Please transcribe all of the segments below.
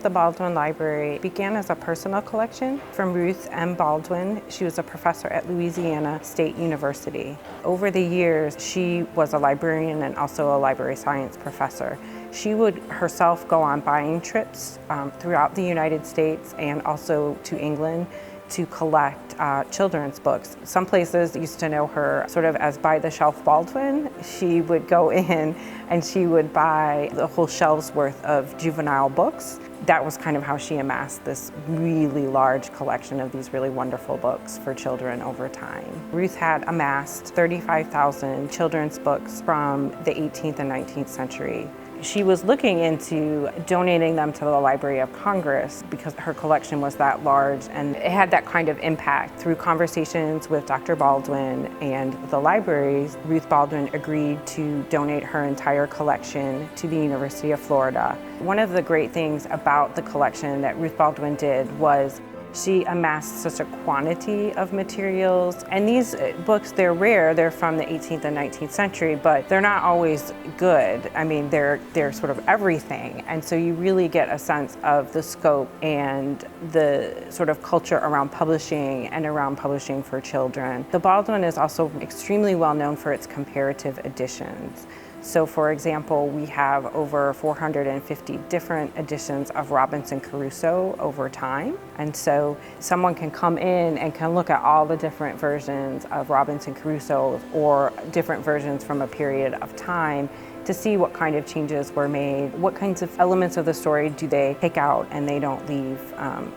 the Baldwin Library began as a personal collection from Ruth M. Baldwin. She was a professor at Louisiana State University. Over the years, she was a librarian and also a library science professor. She would herself go on buying trips throughout the United States and also to England to collect children's books. Some places used to know her sort of as by-the-shelf Baldwin. She would go in and she would buy the whole shelves worth of juvenile books. That was kind of how she amassed this really large collection of these really wonderful books for children over time. Ruth had amassed 35,000 children's books from the 18th and 19th century. She was looking into donating them to the Library of Congress because her collection was that large and it had that kind of impact. Through conversations with Dr. Baldwin and the libraries, Ruth Baldwin agreed to donate her entire collection to the University of Florida. One of the great things about the collection that Ruth Baldwin did was she amassed such a quantity of materials. And these books, they're rare. They're from the 18th and 19th century, but they're not always good. I mean, they're sort of everything. And so you really get a sense of the scope and the sort of culture around publishing and around publishing for children. The Baldwin is also extremely well known for its comparative editions. So for example, we have over 450 different editions of Robinson Crusoe over time. And so someone can come in and can look at all the different versions of Robinson Crusoe or different versions from a period of time to see what kind of changes were made, what kinds of elements of the story do they take out and they don't leave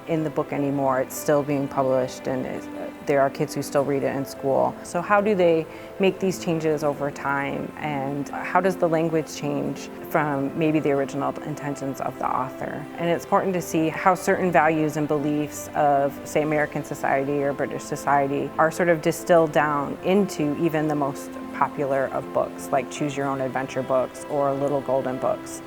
in the book anymore. It's still being published and there are kids who still read it in school. So how do they make these changes over time, and how does the language change from maybe the original intentions of the author? And it's important to see how certain values and beliefs of, say, American society or British society are sort of distilled down into even the most popular of books, like Choose Your Own Adventure books or Little Golden books.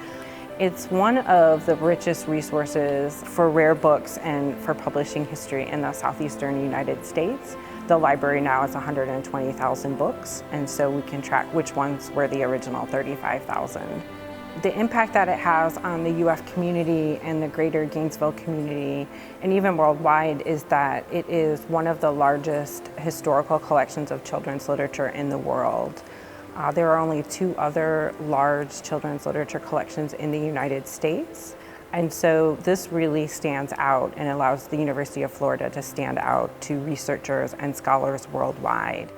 It's one of the richest resources for rare books and for publishing history in the southeastern United States. The library now has 120,000 books, and so we can track which ones were the original 35,000. The impact that it has on the UF community and the greater Gainesville community, and even worldwide, is that it is one of the largest historical collections of children's literature in the world. There are only 2 other large children's literature collections in the United States. And so this really stands out and allows the University of Florida to stand out to researchers and scholars worldwide.